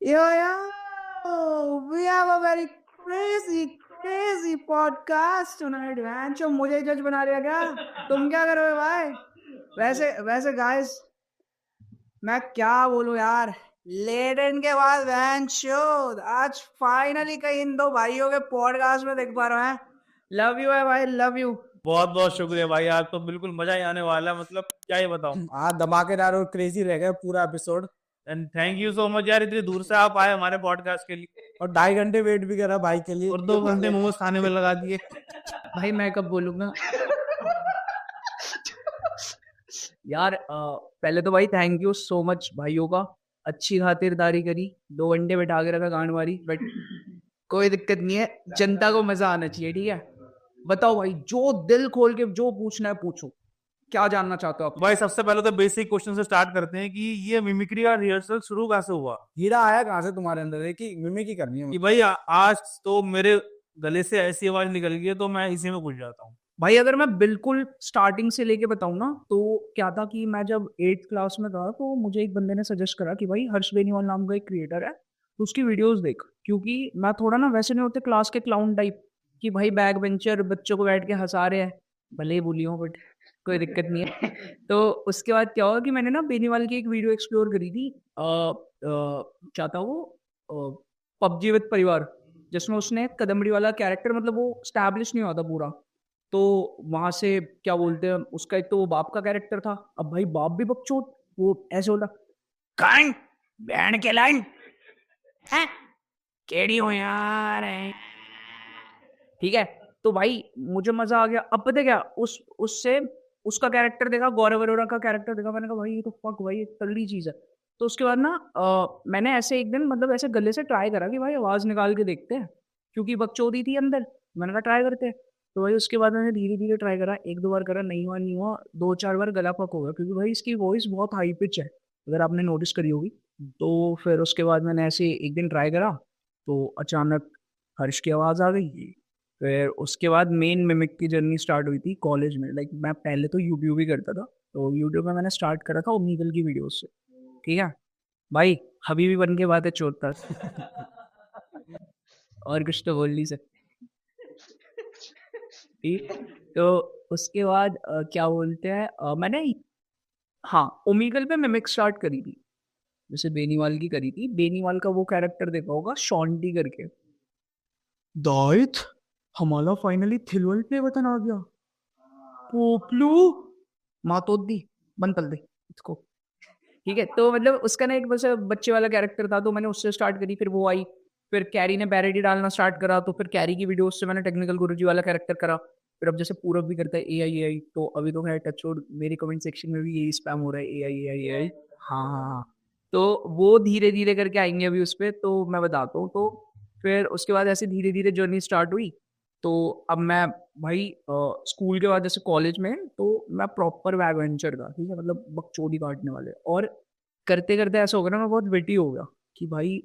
We have a very crazy podcast tonight, man. जो मुझे जज बना रहा क्या? तुम क्या करोगे भाई? वैसे गाइस, मैं क्या बोलूं यार, लेडन के बाद वैन शो आज फाइनली कहीं इन दो भाइयों के पॉडकास्ट में देख पा रहा हूँ। लव यू है भाई, लव यू। बहुत बहुत शुक्रिया भाई, आज तो बिल्कुल मजा ही आने वाला है। मतलब क्या ही बताऊं। हाँ, धमाकेदार और क्रेजी रहेगा पूरा episode. And thank you so much यार, इतनी दूर से आप आए हमारे पॉडकास्ट के लिए और 2.5 घंटे वेट भी करा भाई के लिए और 2 घंटे मोमोज खाने में लगा दिए। भाई मैं कब बोलूंगा यार। पहले तो भाई थैंक यू सो मच भाइयों का, अच्छी खातिरदारी करी, 2 घंटे बैठा के रखा गांड मारी, बट कोई दिक्कत नहीं है, जनता को मजा आना चाहिए। ठीक है, बताओ भाई, जो दिल खोल के जो पूछना है पूछो, क्या जानना चाहते हो आप? भाई सबसे पहले तो बेसिक क्वेश्चन से स्टार्ट करते हैं कि ये मिमिक्री का रिहर्सल शुरू कैसे हुआ। हीरा आया कहाँ से तुम्हारे अंदर है कि मिमिक्री करनी है? कि भाई आज तो मेरे गले से ऐसी आवाज निकल गई है, तो मैं इसी में घुस जाता हूँ। भाई अगर मैं बिल्कुल स्टार्टिंग से लेके बताऊं ना, तो क्या था कि मैं जब 8th क्लास में था, तो मुझे एक बंदे ने सजेस्ट करा कि भाई हर्ष बेनीवाल नाम का एक क्रिएटर है, तो उसकी वीडियोस देख। क्योंकि मैं थोड़ा ना वैसे नहीं होते क्लास के क्लाउन टाइप, कि भाई बैक बेंचर बच्चों को बैठ के हंसा रहे हैं, भले ही बोली हो बट कोई दिक्कत नहीं है। तो उसके बाद क्या हुआ कि मैंने ना बेनीवाल की एक वीडियो एक्सप्लोर करी थी। क्या था वो, पबजी विद परिवार, जिसमें उसने कदमड़ी वाला कैरेक्टर, मतलब वो स्टैब्लिश नहीं हुआ था पूरा। तो वहां से क्या बोलते हैं उसका, एक तो वो बाप का कैरेक्टर था। अब भाई बाप भी बकचोद, वो ऐसे बोला, कान बैंड के लाइन है केड़ी हो यार है। ठीक है, तो भाई मुझे मजा आ गया। अब पता है क्या, उससे उसका कैरेक्टर देखा, गौरव अरोरा का कैरेक्टर देखा, मैंने कहा भाई ये तो फक भाई एक तगड़ी चीज है। तो उसके बाद ना मैंने ऐसे एक दिन मतलब ऐसे गले से ट्राई करा कि भाई आवाज निकाल के देखते हैं, क्योंकि बकचोदी थी अंदर। मैंने कहा ट्राई करते हैं। तो भाई उसके बाद मैंने धीरे धीरे ट्राई करा, 1-2 बार करा, नहीं हुआ नहीं हुआ, 2-4 बार गला पक हो गया, क्योंकि भाई इसकी वॉइस बहुत हाई पिच है, अगर आपने नोटिस करी होगी। तो फिर उसके बाद मैंने ऐसे एक दिन ट्राई करा, तो अचानक हर्ष की आवाज आ गई। फिर उसके बाद मेन मिमिक की जर्नी स्टार्ट हुई थी कॉलेज में। लाइक मैं पहले तो यूट्यूब ही करता था, तो यूट्यूब में मैंने स्टार्ट करा था ओमीगल की वीडियोस से। ठीक है भाई, हबीबी बन के बात है चौथा। और कुछ तो बोल नहीं सकते। ठीक, तो उसके बाद क्या बोलते हैं, मैंने हाँ ओमीगल पे मिमिक स्टार्ट करी थी, जैसे बेनीवाल की करी थी। बेनीवाल का वो कैरेक्टर देखा होगा शॉन्टी करके, दाइथ हमारा फाइनली थिलवल प्ले बटन आ गया, पोपलू मातोदी बनतल दे इसको। ठीक है, तो मतलब उसका ना एक बस बच्चे वाला कैरेक्टर था, तो मैंने उससे स्टार्ट करी, फिर वो आई। फिर कैरी ने पैरोडी डालना स्टार्ट करा, तो फिर कैरी की वीडियोस से मैंने टेक्निकल गुरुजी वाला कैरेक्टर करा। फिर अब जैसे पूरब भी करता है ए आई, तो अभी तो खैर टच वुड मेरे कमेंट सेक्शन में भी यही स्पैम हो रहा है, ए आई। हाँ हाँ हाँ। तो वो धीरे धीरे करके आएंगे अभी उस पर, तो मैं बताता हूँ। तो फिर उसके बाद ऐसे धीरे धीरे जर्नी स्टार्ट हुई। तो अब मैं भाई स्कूल के बाद जैसे कॉलेज में, तो मैं प्रॉपर बैक वेंचर था। ठीक है, मतलब बकचोदी काटने वाले। और करते करते ऐसा हो गया ना, मैं बहुत विटी हो गया कि भाई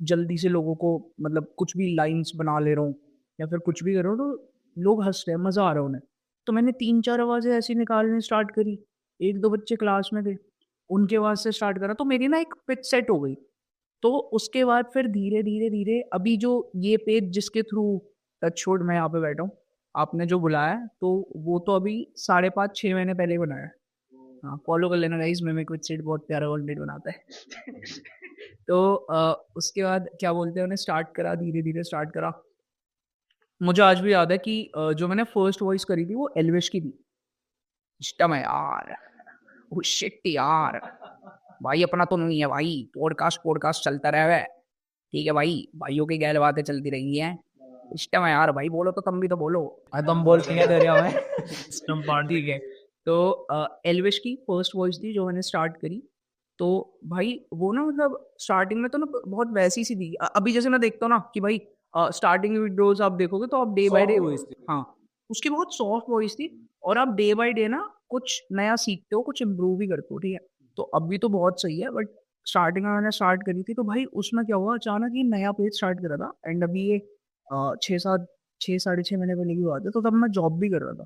जल्दी से लोगों को मतलब कुछ भी लाइंस बना ले रहा हूँ या फिर कुछ भी कर रहा हूँ, तो लोग हंस रहे हैं, मजा आ रहा है उन्हें। तो मैंने 3-4 आवाजें ऐसी निकालनी स्टार्ट करी। 1-2 बच्चे क्लास में थे, उनके आवाज से स्टार्ट करा, तो मेरी ना एक पिच सेट हो गई। तो उसके बाद फिर धीरे धीरे धीरे अभी जो ये पेज जिसके थ्रू टच छोड़ मैं यहाँ पे बैठा हूँ, आपने जो बुलाया है, तो वो तो अभी 5.5-6 महीने पहले ही बनाया है। हाँ, फॉलो कर लेना गाइस, मेमे क्विक सीट बहुत प्यारा कंटेंट बनाता है। तो उसके बाद क्या बोलते हैं, उन्हें स्टार्ट करा, धीरे धीरे स्टार्ट करा। मुझे आज भी याद है कि जो मैंने फर्स्ट वॉइस करी थी वो एल्विश की थी। सिस्टम है यार, ओ शिट यार, भाई अपना तो नहीं है भाई, पॉडकास्ट पॉडकास्ट चलता रहे। ठीक है भाई, भाइयों की गैर बातें चलती रही हैं। सिस्टम है यार, भाई बोलो तो तुम भी तो बोलो। तुम बोल के दे रहे हो सिस्टम पार्ट। ठीक है, तो एल्विश की फर्स्ट वॉइस थी जो मैंने स्टार्ट करी। तो भाई वो ना मतलब स्टार्टिंग में तो ना बहुत वैसी सी थी। अभी जैसे मैं देखता हूँ ना कि भाई स्टार्टिंग वीडियोस आप देखोगे तो आप डे बाय डे, हाँ उसकी बहुत सॉफ्ट वॉइस थी, और आप डे बाय डे ना कुछ नया सीखते हो, कुछ इम्प्रूव भी करते हो। ठीक है, तो अभी तो बहुत सही है, बट स्टार्टिंग में मैंने स्टार्ट करी थी, तो भाई उसमें क्या हुआ, अचानक ही नया पेज स्टार्ट करा था। एंड अभी ये 6-7 6 साढ़े 6 महीने पहले की बात है, तो तब मैं जॉब भी कर रहा था।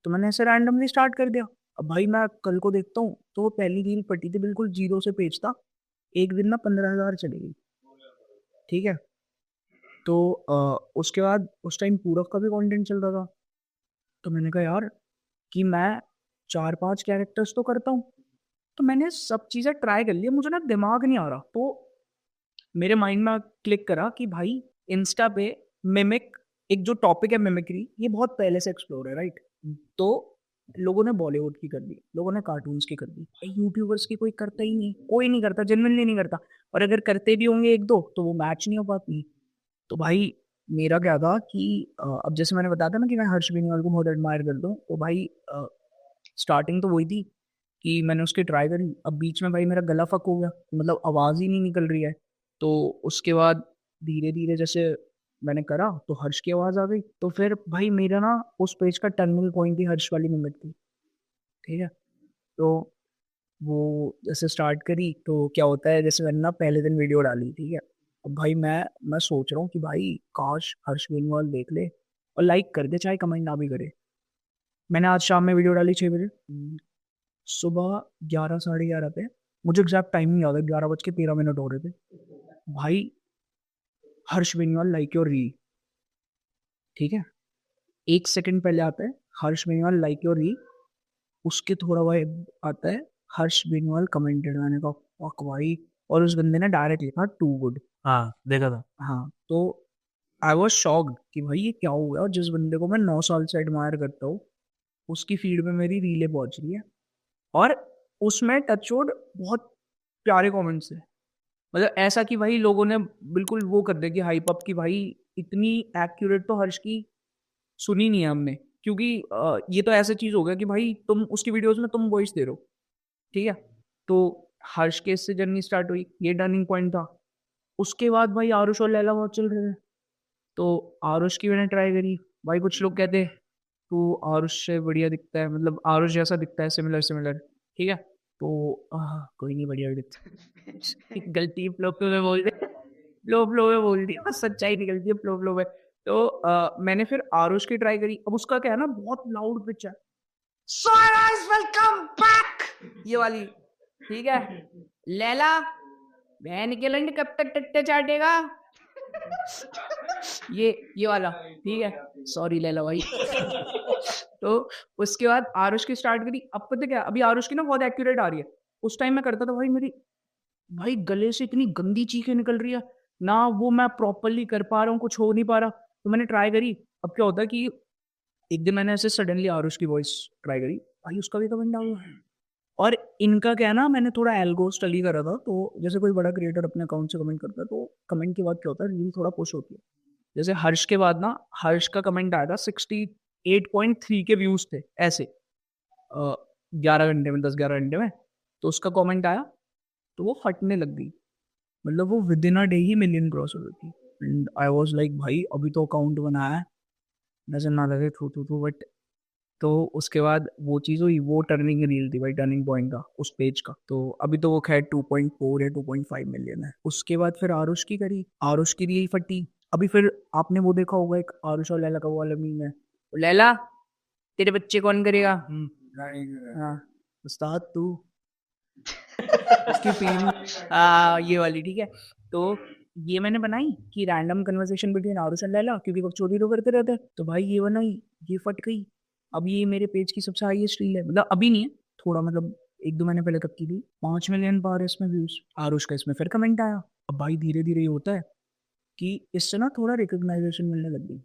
तो मैंने ऐसे रैंडमली स्टार्ट कर दिया। अब भाई मैं कल को देखता हूँ तो वो पहली रील पटी थी, बिल्कुल जीरो से पेज था। एक दिन ना 15,000 चली गई, ठीक है। तो उसके बाद उस टाइम पूरब का भी कंटेंट चल रहा था, तो मैंने कहा यार कि मैं 4-5 कैरेक्टर्स तो करता हूँ, तो मैंने सब चीज़ें ट्राई कर लिया, मुझे ना दिमाग नहीं आ रहा, तो मेरे माइंड में क्लिक करा कि भाई इंस्टा पे मिमिक, एक जो टॉपिक है मिमिक्री, ये बहुत पहले से एक्सप्लोर है, राइट। तो लोगों ने बॉलीवुड की कर दी, लोगों ने कार्टून्स की कर दी, यूट्यूबर्स की कोई करता ही नहीं, कोई नहीं करता, जेनुइनली नहीं करता, और अगर करते भी होंगे एक दो तो वो मैच नहीं हो पाती। तो भाई मेरा क्या था कि अब जैसे मैंने बताया था ना कि मैं हर्ष बेनीवाल को बहुत एडमायर करता हूँ, तो भाई स्टार्टिंग तो वही थी कि मैंने उसकी ट्राई करी, अब बीच में भाई मेरा गला फक हो गया, मतलब आवाज़ ही नहीं निकल रही है। तो उसके बाद धीरे धीरे जैसे मैंने करा तो हर्ष की आवाज़ आ गई, तो फिर भाई मेरा ना उस पेज का टर्निंग पॉइंट ही हर्ष वाली मोमेंट थी, ठीक है। तो वो जैसे स्टार्ट करी तो क्या होता है, जैसे मैंने ना पहले दिन वीडियो डाली, ठीक है। अब भाई मैं सोच रहा हूँ कि भाई काश हर्ष बेनीवाल देख ले और लाइक कर दे, चाहे कमेंट ना भी करे। मैंने आज शाम में वीडियो डाली 6 बजे, सुबह 11 साढ़े 11 पे, मुझे एग्जैक्ट टाइम नहीं याद है, 11:13 हो रहे थे भाई, हर्ष बेनीवाल लाइक योर री, ठीक है। 1 सेकंड पहले आता है हर्ष बेनीवाल लाइक योर री, उसके थोड़ा बाद आता है हर्ष बेनीवाल कमेंटेड, मैंने कहा fuck भाई, और उस बंदे ने डायरेक्ट लिखा टू गुड। हाँ देखा था। हाँ, तो आई वॉज शॉक्ड कि भाई ये क्या हो गया, और जिस बंदे को मैं 9 साल से एडमायर करता हूँ उसकी फीड में मेरी रीलें पहुंच रही है, और उसमें टचवुड बहुत प्यारे कमेंट्स है, मतलब ऐसा कि भाई लोगों ने बिल्कुल वो कर दे कि हाइप अप कि भाई इतनी एक्यूरेट तो हर्ष की सुनी नहीं है हमने, क्योंकि ये तो ऐसा चीज़ हो गया कि भाई तुम उसकी वीडियोस में तुम वॉइस दे रहे हो, ठीक है। तो हर्ष के इससे जर्नी स्टार्ट हुई, ये टर्निंग पॉइंट था। उसके बाद भाई आरुष और लैला बहुत चल रहे थे, तो आरुष की मैंने ट्राई करी। भाई कुछ लोग कहते तू आरुष से बढ़िया दिखता है, मतलब आरुष जैसा दिखता है, सिमिलर सिमिलर, ठीक है। तो कोई नहीं, बढ़िया दिखता गलती फ्लो फ्लो में बोल दे, फ्लो फ्लो में बोल दिया, बस सच्चाई निकलती है फ्लो फ्लो में। तो मैंने फिर आरुष की ट्राई करी, अब उसका क्या है ना, बहुत लाउड पिच है, सो गाइस वेलकम बैक, ये वाली, ठीक है। लैला बहन के लंड कब तक टट्टे चाटेगा, ये वाला, ठीक है। सॉरी लैला भाई तो उसके बाद आरुष की स्टार्ट करी, अब पता क्या, अभी आरुष की ना बहुत एक्यूरेट आ रही है, उस टाइम मैं करता था भाई मेरी, भाई गले से इतनी गंदी चीखें निकल रही है ना, वो मैं प्रॉपरली कर पा रहा हूँ, कुछ हो नहीं पा रहा। तो मैंने ट्राई करी, अब क्या होता है कि एक दिन मैंने ऐसे सडनली आरुष की वॉइस ट्राई करी, भाई उसका भी कमेंट आ गया। और इनका क्या है ना, मैंने थोड़ा एल्गो स्टडी करा था, तो जैसे कोई बड़ा क्रिएटर अपने अकाउंट से कमेंट करता है तो कमेंट के बाद क्या होता है, रील थोड़ा पुश होती है। जैसे हर्ष के बाद ना, हर्ष का कमेंट आया था 68.3 के व्यूज थे ऐसे, 11 घंटे में, 10-11 घंटे में। तो उसका कमेंट आया तो वो फटने लग गई, मतलब वो with in a day he million cross हो गई थी। एंड आई वाज लाइक भाई अभी तो अकाउंट बनाया है, नजर ना लगे, थू थू थू, बट तो उसके बाद वो चीज़ हुई, वो टर्निंग रील थी भाई, टर्निंग पॉइंट था उस पेज का। तो अभी तो वो खैर 2.4 या 2.5 मिलियन है। उसके बाद फिर आरुष की करी, आरुष की रील फटी। अभी फिर आपने वो देखा होगा एक आरुष और लैला का वो वाला मीम है, लैला तेरे बच्चे कौन करेगा, हाँ उस्ताद तू, उसकी फीलिंग ये वाली, ठीक है। तो ये मैंने बनाई कि random conversation between Aarush and Laila, क्योंकि वो चोरी तो करते रहते हैं, तो भाई ये बनाई, ये फट गई। अब ये मेरे पेज की सबसे हाईएस्ट रील है, मतलब अभी नहीं है, थोड़ा मतलब 1-2 महीने पहले तक की थी, 5 मिलियन पार है इसमें व्यूज। आरुष का इसमें फिर कमेंट आया। अब भाई धीरे धीरे ये होता है कि इससे ना थोड़ा रिकग्नाइजेशन मिलने लग गई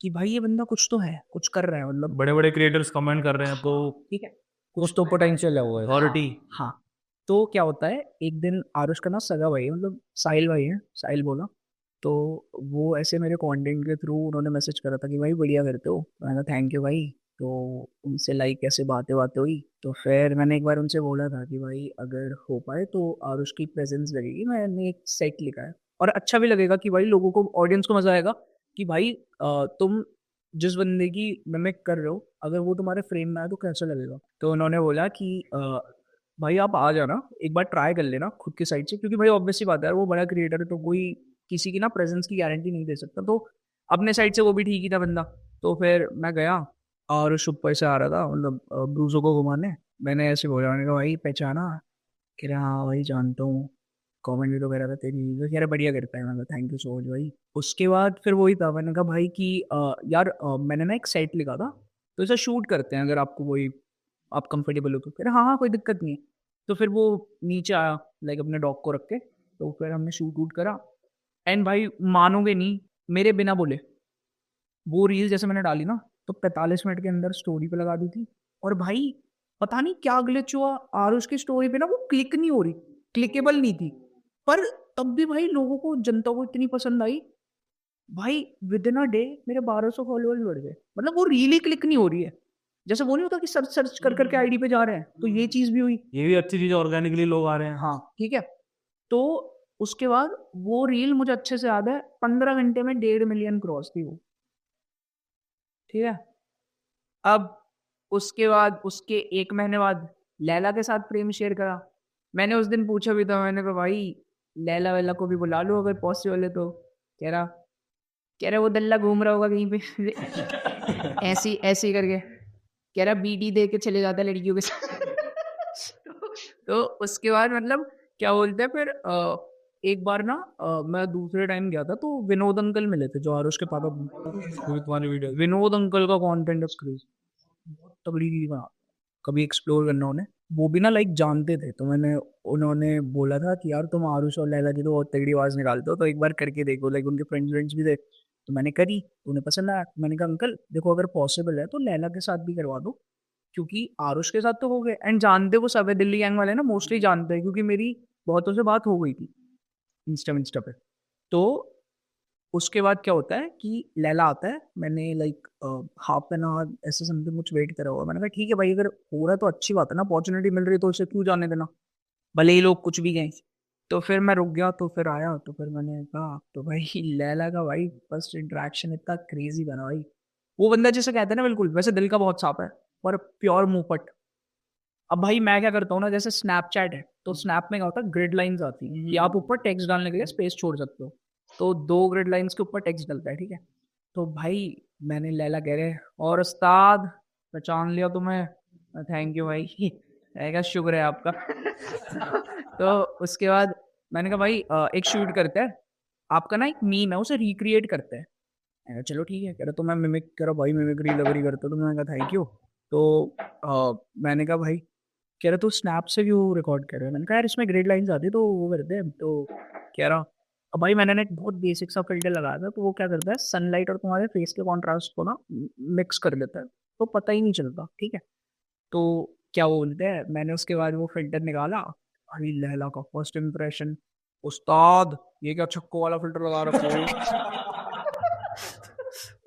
कि भाई ये बंदा कुछ तो है, कुछ कर रहा है, मतलब बड़े बड़े क्रिएटर्स कमेंट कर रहे हैं तो ठीक है, कुछ तो पोटेंशियल है वो है। अथॉरिटी। हाँ। तो क्या होता है, एक दिन आरुष का ना सगा भाई है, मतलब साहिल भाई है, साहिल बोला, तो वो ऐसे मेरे कंटेंट के थ्रू उन्होंने मैसेज करा था कि भाई बढ़िया करते हो, तो मैंने कहा थैंक यू भाई। तो उनसे लाइक ऐसे बातें बातें हुई, तो फिर मैंने एक बार उनसे बोला था कि भाई अगर हो पाए तो आरुष की प्रेजेंस लगेगी, मैंने एक सेट लिखा है, और अच्छा भी लगेगा कि भाई लोगों को, ऑडियंस को मजा आएगा कि भाई तुम जिस बंदे की मिमिक कर रहे हो अगर वो तुम्हारे फ्रेम में आए तो कैसा लगेगा। तो उन्होंने बोला कि भाई आप आ जाना, एक बार ट्राई कर लेना खुद की साइड से, क्योंकि भाई ऑब्वियसली बात है वो बड़ा क्रिएटर है, तो कोई किसी की ना प्रेजेंस की गारंटी नहीं दे सकता, तो अपने साइड से वो भी ठीक ही था बंदा। तो फिर मैं गया और ऊपर से आ रहा था, मतलब ब्रूजो को घुमाने, मैंने ऐसे बोला, मैंने कहा भाई पहचाना, कह रहा हाँ भाई जानता हूँ। कॉमेंट वीडियो वगैरह तेरी वीडियो यार बढ़िया करता है, मैं थैंक यू सो मच भाई। उसके बाद फिर वही था, मैंने कहा भाई कि यार मैंने ना एक सेट लिखा था, तो इसे शूट करते हैं अगर आपको वही आप कंफर्टेबल हो तो। फिर हाँ हाँ कोई दिक्कत नहीं है। तो फिर वो नीचे आया लाइक अपने डॉग को रख के, तो फिर हमने शूट वूट करा। एंड भाई मानोगे नहीं, मेरे बिना बोले वो रील जैसे मैंने डाली ना, तो 45 मिनट के अंदर स्टोरी पे लगा दी थी। और भाई पता नहीं क्या ग्लिच हुआ, आरुष की स्टोरी पे ना वो क्लिक नहीं हो रही, क्लिकेबल नहीं थी। पर तब भी भाई लोगों को, जनता को इतनी पसंद आई भाई, विद इन अ डे मेरे 1200 फॉलोअर्स बढ़ गए। मतलब वो रील ही क्लिक नहीं हो रही है, जैसे वो नहीं होता कि सर्च सर्च कर करके आईडी पे जा रहे हैं, तो ये चीज भी हुई। ये भी अच्छी चीज है, ऑर्गेनिकली लोग आ रहे हैं। हाँ ठीक है। तो उसके बाद वो रील मुझे अच्छे से याद है, 15 घंटे में 1.5 मिलियन क्रॉस थी वो। ठीक है। अब उसके बाद उसके 1 महीने बाद लैला के साथ प्रेम शेयर करा। मैंने उस दिन पूछा भी था, मैंने कहा भाई लैला वैला को भी बुला लो अगर पॉसिबल है तो। कह रहा कह रहा वो दल्ला घूम रहा होगा कहीं पे ऐसी ऐसी करके। कह रहा बीडी दे के चले जाता है लड़कियों के साथ तो उसके बाद मतलब क्या बोलते हैं फिर एक बार ना मैं दूसरे टाइम गया था, तो विनोद अंकल मिले थे जो आरुष के पापा। वो भी तुम्हारी वीडियो। विनोद अंकल का कंटेंट क्रेज बहुत तगड़ी चीज बना, कभी एक्सप्लोर करना उन्हें। वो भी ना लाइक जानते थे, तो मैंने उन्होंने बोला था कि यार तुम आरुष और लैला की तो बहुत तगड़ी आवाज निकालते हो, तो एक बार करके देखो। लाइक उनके फ्रेंड्स भी थे, तो मैंने करी, तो उन्हें पसंद आया। मैंने कहा अंकल देखो अगर पॉसिबल है तो लैला के साथ भी करवा दो, क्योंकि आरुष के साथ तो हो गए। एंड जानते वो सब है, दिल्ली गैंग वाले ना मोस्टली जानते हैं, क्योंकि मेरी बहुतों से बात हो गई थी इंस्टा पे। तो उसके बाद क्या होता है कि लैला आता है, मैंने लाइक हाफ एन आवर ऐसे समथिंग कुछ वेट करा हुआ। मैंने कहा ठीक है भाई, अगर हो रहा है तो अच्छी बात है ना, अपॉर्चुनिटी मिल रही है तो उसे क्यों जाने देना, भले ही लोग कुछ भी कहें। तो फिर मैं रुक गया, तो फिर आया, तो फिर मैंने कहा तो भाई लैला का भाई फर्स्ट इंटरेक्शन इतना क्रेजी बना भाई। वो बंदा जैसे कहते हैं ना, बिल्कुल वैसे दिल का बहुत साफ है, पर प्योर मुंहफट। अब भाई मैं क्या करता हूँ ना, जैसे स्नैपचैट है तो स्नैप में क्या होता है, ग्रिड लाइंस आती हैं कि आप ऊपर टेक्स्ट डालने के लिए स्पेस छोड़ सकते हो। तो 2 ग्रिड लाइंस के ऊपर टेक्स्ट डलता है, ठीक है। तो भाई मैंने लैला कह रहे और उस्ताद पहचान लिया तुम्हें, थैंक यू भाई क्या शुक्र है आपका तो उसके बाद मैंने कहा भाई एक शूट करते हैं, आपका ना एक मीम है उसे रिक्रिएट करते हैं। मैंने कहा, चलो ठीक है। कह रहा तो मैं मिमिक करो भाई, मिमिक्री लवरी करता हूँ। तो मैंने कहा थैंक यू। तो मैंने कहा भाई, कह रहा तो स्नैप से भी वो रिकॉर्ड कर रहे हैं। मैंने कहा यार इसमें ग्रेड लाइंस आती है तो वो करते हैं। तो कह रहा अब भाई मैंने ना एक बहुत बेसिक सा फिल्टर लगाया था, तो वो क्या करता है सनलाइट और तुम्हारे फेस के कॉन्ट्रास्ट को ना मिक्स कर लेता है, तो पता ही नहीं चलता, ठीक है। तो क्या वो बोलते हैं, मैंने उसके बाद वो फिल्टर निकाला। अभी लैला का फर्स्ट इम्प्रेशन, उस्ताद ये क्या छक्को वाला फिल्टर लगा रखा है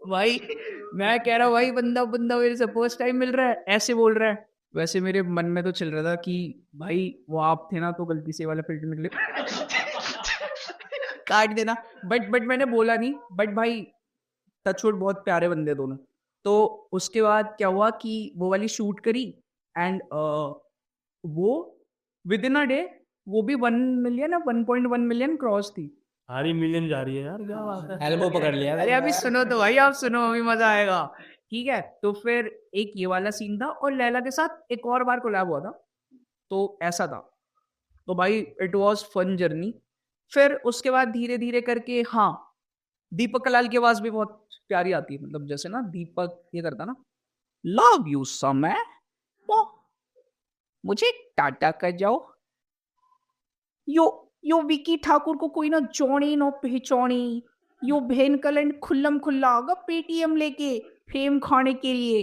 भाई मैं कह रहा हूँ भाई बंदा बंदा मेरे से फर्स्ट टाइम मिल रहा है ऐसे बोल रहा है। वैसे मेरे मन में तो चल रहा था कि भाई वो आप थे ना, तो गलती से वाला फिल्टर निकले काट देना। बट मैंने बोला नहीं। बट भाई टचवुड बहुत प्यारे बंदे दोनों। तो उसके बाद क्या हुआ कि वो वाली शूट करी, एंड वो विद इन अ डे वो भी 1 मिलियन या 1.1 मिलियन क्रॉस थी। सारी मिलियन जा रही है यार, क्या बात है। एल्बो पकड़ लिया अरे अभी सुनो तो भाई, आप सुनो अभी मजा आएगा। ठीक है। तो फिर एक ये वाला सीन था, और लैला के साथ एक और बार कोलैब हुआ था, तो ऐसा था। तो भाई इट वाज फन जर्नी। फिर उसके बाद धीरे धीरे करके हाँ, दीपक कलाल की आवाज भी बहुत प्यारी आती है। मतलब जैसे ना दीपक ये करता ना, लव यू समय मुझे टाटा कर जाओ, यो यो विकी ठाकुर को कोई ना जोड़ी ना पहचानी, यो भेन कलंड खुल्लम खुल्ला होगा पेटीएम लेके फेम खाने के लिए।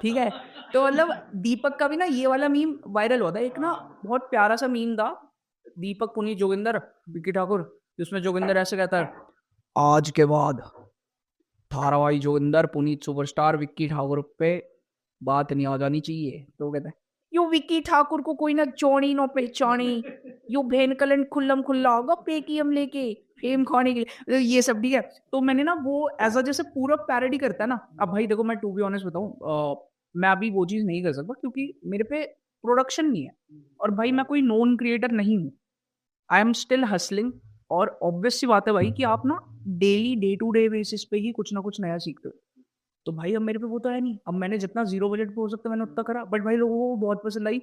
ठीक है। तो मतलब दीपक का भी ना ये वाला मीम वायरल होता है। एक ना बहुत प्यारा सा मीम था, दीपक पुनीत जोगिंदर विकी ठाकुर, जिसमें जोगिंदर ऐसे कहता है, आज के बाद धारावाही जोगिंदर पुनीत सुपरस्टार विक्की ठाकुर पे बात नहीं आ जानी चाहिए। तो वो कहता है यू विक्की ठाकुर को कोई ना चौड़ी ना पहचानी, यू भेन कलन खुल्लम खुल्ला होगा पेटीएम लेके फेम खाने के लिए। तो ये सब ठीक है। तो मैंने ना वो एज अ जैसे पूरा पैरोडी करता है ना। अब भाई देखो मैं टू बी ऑनेस्ट बताऊं, मैं अभी वो चीज़ नहीं कर सकता क्योंकि मेरे पे प्रोडक्शन नहीं है, और भाई मैं कोई नोन क्रिएटर नहीं हूँ। I am still hustling. और ऑब्वियस सी बात है भाई कि आप ना daily day to day basis पे ही कुछ ना कुछ नया सीखते हो। तो भाई अब मेरे पे वो तो है नहीं। अब मैंने जितना जीरो बजट पे हो सकता है मैंने उतना करा, बट भाई लोगों को बहुत पसंद आई।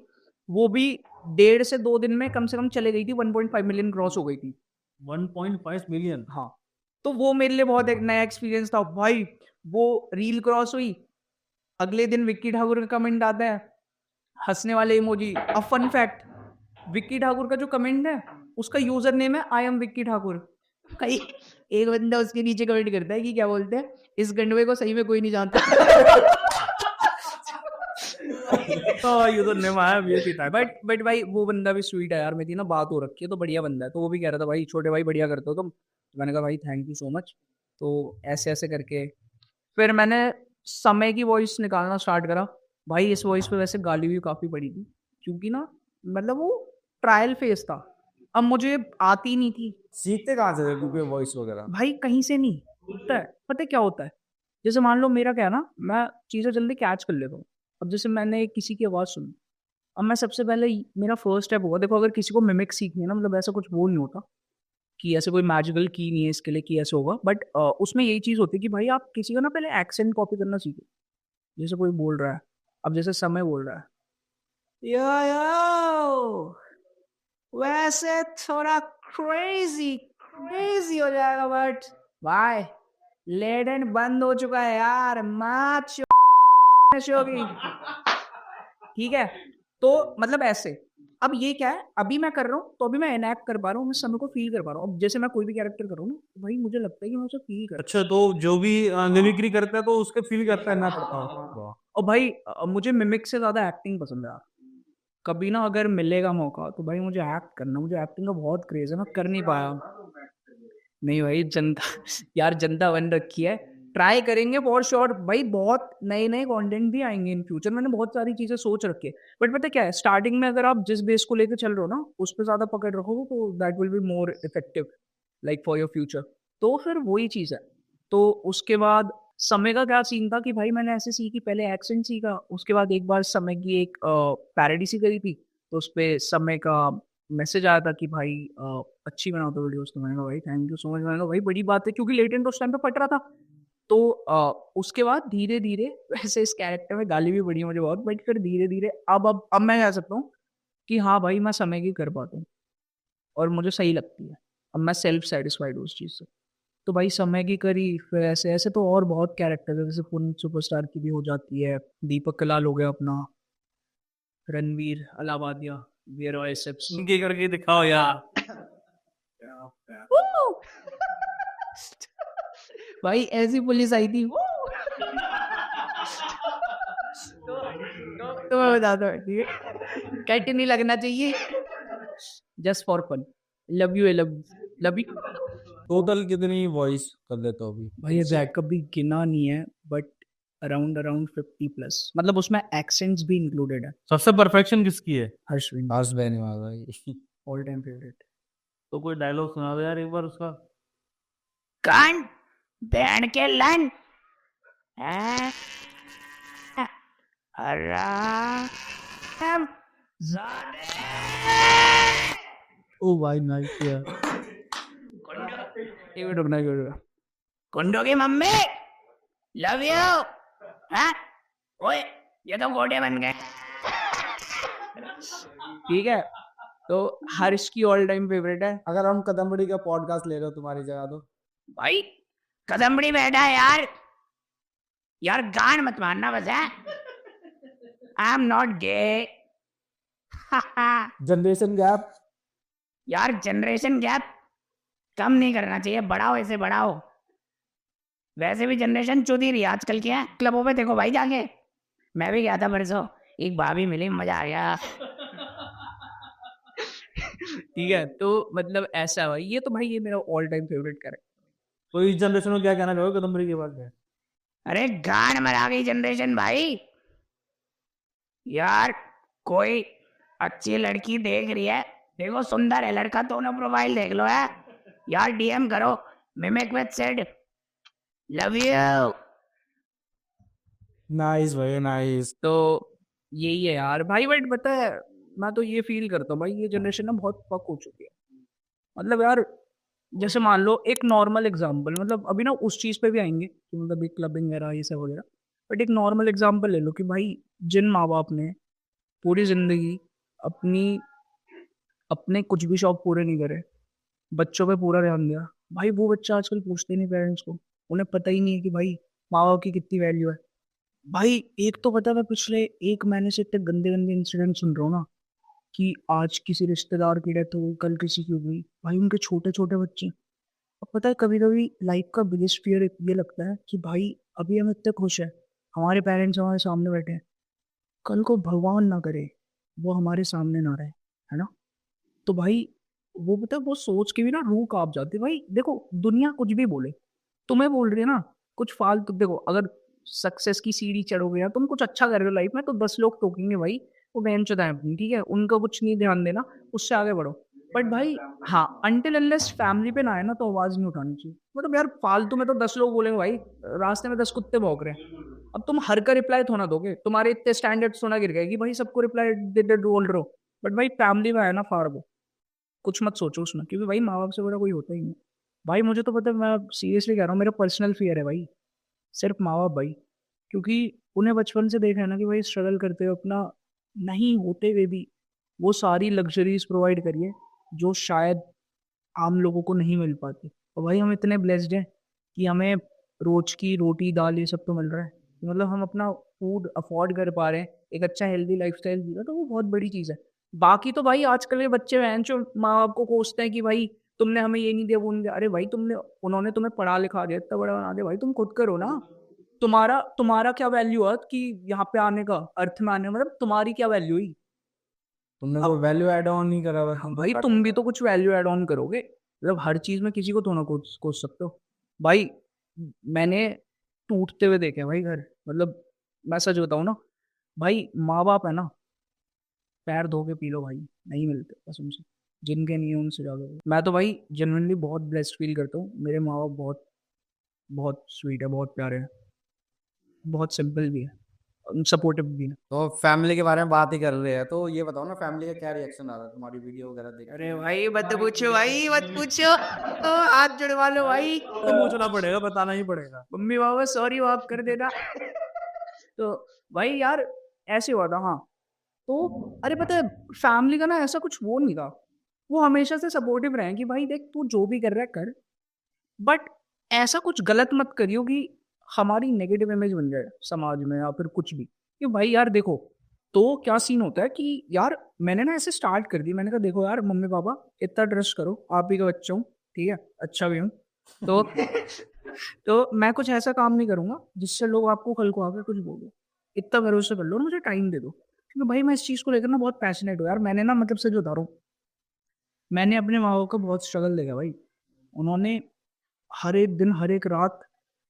वो भी 1.5 से 2 दिन में कम से कम चले गई थी, 1.5 मिलियन क्रॉस हो गई थी। 1.5 मिलियन। हाँ, तो वो मेरे लिए बहुत एक नया एक्सपीरियंस था भाई। वो रील क्रॉस हुई, अगले दिन विक्की ठाकुर का कमेंट आता है, हंसने वाले इमोजी। अब फन फैक्ट, विक्की ठाकुर का जो कमेंट है उसका यूजर नेम है आई एम विक्की ठाकुर। कई एक बंदा उसके नीचे कमेंट करता है कि क्या बोलते हैं, इस गंडवे को सही में कोई नहीं जानता। ये तो नेम आया भी था। बट भाई वो बंदा भी स्वीट है यार, मेरी ना बात हो रखी है तो बढ़िया बंदा है। तो वो भी कह रहा था भाई छोटे भाई बढ़िया करते हो तुम। तो मैंने कहा भाई थैंक यू सो मच। तो ऐसे ऐसे करके फिर मैंने समय की वॉइस निकालना स्टार्ट करा। भाई इस वॉइस पे वैसे गाली भी काफ़ी पड़ी थी, क्योंकि ना मतलब वो ट्रायल फेस था, अब मुझे आती नहीं थी। सीखते कहाँ से थे क्योंकि वॉइस वगैरह? भाई कहीं से नहीं होता है, पता है क्या होता है, जैसे मान लो मेरा क्या है ना, मैं चीज़ें जल्दी कैच कर लेता हूँ। अब जैसे मैंने किसी की आवाज़ सुनी, अब मैं सबसे पहले मेरा फर्स्ट स्टेप होगा, देखो अगर किसी को मिमिक सीखनी है ना, मतलब ऐसा कुछ वो नहीं होता कि ऐसे कोई मैजिकल की नहीं है इसके लिए कि ऐसे होगा, बट उसमें यही चीज़ होती है कि भाई आप किसी का ना पहले एक्सेंट कॉपी करना सीखो। जैसे कोई बोल रहा है, अब जैसे समय बोल रहा है, यो वैसे थोड़ा क्रेजी क्रेजी हो जाएगा, बट भाई लेडेन बंद हो चुका है यार, मैच होगी, ठीक है। तो मतलब ऐसे, अब ये क्या है, अभी मैं कर रहा हूँ तो अभी मैं इनैक्ट कर पा रहा हूँ, मैं समय को फील कर पा रहा हूँ। अब जैसे मैं कोई भी कैरेक्टर कर रहा हूँ ना, तो भाई मुझे लगता है कि मैं उसे फील कर। अच्छा, तो जो भी मिमिक्री करता है तो उसके फील करता है ना पड़ता हूँ। और भाई मुझे मिमिक से ज्यादा एक्टिंग पसंद है यार। कभी ना अगर मिलेगा मौका तो भाई मुझे एक्ट करना, मुझे एक्टिंग का बहुत क्रेज है, मैं कर नहीं पाया। नहीं भाई जनता यार जनता बन रखी है, ट्राई करेंगे फॉर श्योर भाई, बहुत नए नए कंटेंट भी आएंगे इन फ्यूचर, मैंने बहुत सारी चीजें सोच रखी है। बट पता क्या है, स्टार्टिंग में अगर आप जिस बेस को लेकर चल रहे हो ना उस पर ज्यादा पकड़ रखोगे तो that will be more effective like for your future. तो फिर वही चीज है। तो उसके बाद समय का क्या सीन था कि भाई मैंने ऐसे सीखी, पहले एक्सेंट सीखा, उसके बाद एक बार समय की एक पैरोडी सी करी थी, तो उस पे समय का मैसेज आया था कि भाई अच्छी बनाते हो वीडियोस। तो मैंने कहा भाई थैंक यू सो मच, मैंने कहा भाई बड़ी बात है, क्योंकि लेटेंट उस टाइम पे फट रहा था। तो उसके बाद धीरे धीरे वैसे इस कैरेक्टर में गाली भी पड़ी है मुझे बहुत, बट फिर धीरे धीरे अब मैं कह सकता हूँ कि हाँ भाई मैं समय की कर पाता हूँ और मुझे सही लगती है। अब मैं सेल्फ सेटिस्फाइड हूँ उस चीज़ से। तो भाई समय की करी, फिर ऐसे ऐसे तो और बहुत कैरेक्टर है, जैसे पुन सुपरस्टार की भी हो जाती है, दीपक कलाल हो गया अपना, रणवीर अलावादिया, वीर बाइसेप्स। इनके करके दिखाओ यार। भाई ऐसी पुलिस आई थी तो मैं बताता हूँ, ठीक है, कट नहीं लगना चाहिए, just for fun. Love you, love you. Total कितनी वॉइस कर लेते हो अभी? भाई एग्जैक्ट कभी गिना नहीं है, बट अराउंड अराउंड 50 प्लस, मतलब उसमें एक्सेंट्स भी इंक्लूडेड है। सबसे परफेक्शन किसकी है? हर्षविन, खास बहने वाला ये। All time favourite. तो कोई डायलॉग सुना दो यार एक बार उसका। कान बैंड के लन हराम ओ भाई नाइस यार। एक मिनट रुकना, एक मिनट रुकना। कुंडो की मम्मी लव यू। हाँ ओए ये तो गोटे बन गए, ठीक है। तो हर्ष की ऑल टाइम फेवरेट है। अगर हम कदमबड़ी का पॉडकास्ट ले रहे हो तुम्हारी जगह तो भाई कदमबड़ी बैठा है यार, यार गान मत मारना बस है, I am not gay. Generation gap. यार जनरेशन गैप कम नहीं करना चाहिए, बढ़ाओ, ऐसे बढ़ाओ। वैसे भी जनरेशन चुदी रही है आजकल की है। क्लबों पे देखो भाई जाके, मैं भी गया था परसों, एक भाभी मिली, मजा आ गया। ठीक है, तो मतलब ऐसा है ये, तो भाई ये मेरा ऑल टाइम फेवरेट कैरेक्टर। तो इस जनरेशन में क्या कहना चाहोगे कदमबरी के बारे में? अरे गान मरा गई जनरेशन भाई। यार कोई अच्छी लड़की देख रही है, देखो सुंदर है लड़का तो उन्हें प्रोफाइल देख लो है यार, डीएम करो, mimic with said love you. Nice भाई नाइस। तो यही है यार भाई, बट पता है मैं तो ये फील करता हूँ भाई ये जनरेशन ना बहुत पक हो चुकी है। मतलब यार जैसे मान लो एक नॉर्मल एग्जांपल, मतलब अभी ना उस चीज़ पे भी आएंगे कि मतलब एक क्लबिंग वगैरह ये सब वगैरह, बट एक नॉर्मल एग्जांपल ले लो कि भाई जिन माँ बाप ने पूरी जिंदगी अपनी अपने कुछ भी शौक पूरे नहीं करे, बच्चों पे पूरा ध्यान दिया, भाई वो बच्चा आजकल पूछते नहीं पेरेंट्स को, उन्हें पता ही नहीं है कि भाई माँ बाप की कितनी वैल्यू है। भाई एक तो पता है, मैं पिछले 1 महीने से इतने गंदे गंदे इंसिडेंट सुन रहा हूँ ना, कि आज किसी रिश्तेदार की डेथ हो गई, कल किसी की हो गई, भाई उनके छोटे छोटे बच्चे। अब पता है कभी कभी लाइफ का बिगेस्ट फियर ये लगता है कि भाई अभी हम इतने खुश हैं, हमारे पेरेंट्स हमारे सामने बैठे हैं, कल को भगवान ना करे वो हमारे सामने ना रहे, है ना। तो भाई वो पता है वो सोच के भी ना रूह कांप जाती है। भाई देखो दुनिया कुछ भी बोले, तुम्हें बोल रही है ना कुछ फालतू, देखो अगर सक्सेस की सीढ़ी चढ़ोगे या तुम कुछ अच्छा कर रहे हो लाइफ में तो 10 लोग टोकेंगे भाई, वो बहन चौदा है अपनी, ठीक है, उनका कुछ नहीं ध्यान देना, उससे आगे बढ़ो। बट भाई हाँ, अनटिल अनलेस फैमिली पे ना आए ना तो आवाज नहीं उठानी चाहिए। मतलब यार फालतू में तो 10 लोग बोलेंगे भाई, रास्ते में 10 कुत्ते भौंक रहे हैं, अब तुम हर का रिप्लाई थोड़ा दोगे, तुम्हारे इतने स्टैंडर्ड्स थोड़ा गिर गए कि भाई सबको रिप्लाई दे दे बोल रहे हो। बट भाई फैमिली में आए ना फाड़ दो, कुछ मत सोचो उसमें, क्योंकि भाई माँ बाप से बड़ा कोई होता ही नहीं। भाई मुझे तो पता है, मैं सीरियसली कह रहा हूँ, मेरा पर्सनल फियर है भाई, सिर्फ माँ बाप भाई। क्योंकि उन्हें बचपन से देखा है ना कि भाई स्ट्रगल करते हुए अपना, नहीं होते हुए भी वो सारी लग्जरीज प्रोवाइड करिए जो शायद आम लोगों को नहीं मिल पाती। और भाई हम इतने ब्लेस्ड हैं कि हमें रोज की रोटी दाल ये सब तो मिल रहा है, मतलब हम अपना फूड अफोर्ड कर पा रहे हैं, एक अच्छा हेल्दी लाइफस्टाइल जी रहे हैं, तो वो बहुत बड़ी चीज़ है। बाकी तो भाई आजकल के बच्चे हैं जो माँ बाप को कोसते हैं कि भाई तुमने हमें ये नहीं दिया वो नहीं दिया, अरे भाई तुमने, उन्होंने तुम्हें पढ़ा लिखा दिया, इतना बड़ा बना दिया, भाई तुम खुद करो ना। तुम्हारा तुम्हारा क्या वैल्यू है कि यहाँ पे आने का, अर्थ में आने का, मतलब तुम्हारी क्या वैल्यू हुई। तुमने अब कोई वैल्यू ऐड ऑन नहीं करा हुआ, हाँ भाई तुम भी तो कुछ वैल्यू ऐड ऑन करोगे, मतलब हर चीज में किसी को थोड़ा कोस सकते हो। भाई मैंने टूटते हुए देखे हैं भाई घर, मतलब मैं सच बताऊं ना, भाई माँ बाप है ना, पैर धो के पी लो भाई, नहीं मिलते कसम से, जिनके नहीं है उनसे ज्यादा। मैं तो भाई जेनुइनली बहुत ब्लेस्ड फील करता हूँ, मेरे माँ बाप बहुत बहुत स्वीट है, बहुत प्यारे हैं, बहुत सिंपल भी है, सपोर्टिव भी है। तो फैमिली के बारे में बात ही कर रहे हैं, तो ये बताओ ना फैमिली का क्या रिएक्शन आ रहा है तुम्हारी वीडियो वगैरह देख के? अरे भाई मत पूछो भाई, मत पूछो, तो हाथ जुड़वा लो भाई, तो पूछना पड़ेगा, बताना ही पड़ेगा। मम्मी पापा सॉरी माफ कर देना। तो भाई यार ऐसे हुआ था, हाँ। तो अरे पता है फैमिली का ना ऐसा कुछ वो नहीं था, वो हमेशा से सपोर्टिव रहे कि भाई देख तू जो भी कर रहा है कर, बट ऐसा कुछ गलत मत करियो कि हमारी नेगेटिव इमेज बन जाए समाज में या फिर कुछ भी, कि भाई यार देखो, तो क्या सीन होता है कि यार मैंने ना ऐसे स्टार्ट कर दी, मैंने कहा देखो यार मम्मी पापा इतना ट्रस्ट करो, आप ही का बच्चा हूँ, ठीक है, अच्छा भी हूँ, तो तो मैं कुछ ऐसा काम नहीं करूंगा जिससे लोग आपको कल को आकर कुछ बोलो, इतना भरोसा कर लो और मुझे टाइम दे दो, क्योंकि भाई मैं इस चीज़ को लेकर ना बहुत पैशनेट हूँ यार। मैंने ना मतलब से जो बता रहा हूँ, मैंने अपने माँ बाप का बहुत स्ट्रगल देखा भाई, उन्होंने हर एक दिन हर एक रात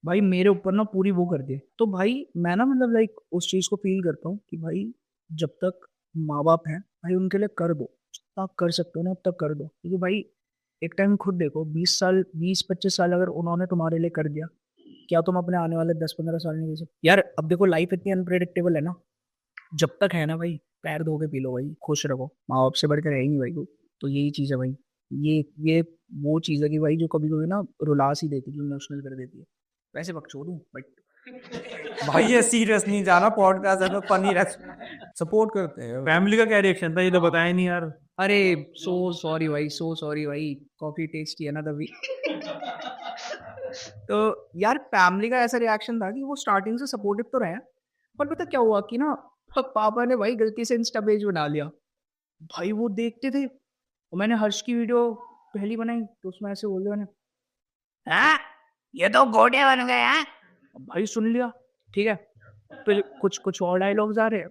भाई मेरे ऊपर ना पूरी वो कर दिए। तो भाई मैं ना मतलब लाइक उस चीज़ को फील करता हूँ कि भाई जब तक माँ बाप हैं भाई उनके लिए कर दो, जितना आप कर सकते हो ना अब तक कर दो, क्योंकि भाई एक टाइम खुद देखो, 20 साल 20-25 साल अगर उन्होंने तुम्हारे लिए कर दिया, क्या तुम अपने आने वाले 10-15 साल नहीं दे सकते यार। अब देखो लाइफ इतनी अनप्रेडिक्टेबल है ना, जब तक है ना भाई पैर धो के पी लो भाई, खुश रहो, माँ बाप से बढ़कर रहेंगी भाई को। तो यही चीज़ है भाई, ये वो चीज़ है कि भाई जो कभी कभी ना रुला सी देती है, इमोशनल कर देती है। वैसे बकचोद हूँ बट भाई ये सीरियस नहीं जाना, पॉडकास्ट है तो फनी सपोर्ट करते हैं। फैमिली का क्या रिएक्शन था, ये तो बताया नहीं यार। अरे सो सॉरी भाई, सो सॉरी भाई, कॉफी टेस्टी है ना तभी। तो यार फैमिली का ऐसा रिएक्शन था कि वो स्टार्टिंग से सपोर्टिव तो रहे, पर पता क्या हुआ कि ना पापा ने भाई गलती से इंस्टा पेज बना लिया। भाई वो देखते थे, और मैंने हर्ष की वीडियो पहली बनाई तो उसमें ऐसे बोल दिया, हाँ ये तो घोड़े बन गए हैं। अब भाई सुन लिया, ठीक है, फिर कुछ कुछ और डायलॉग्स आ रहे हैं,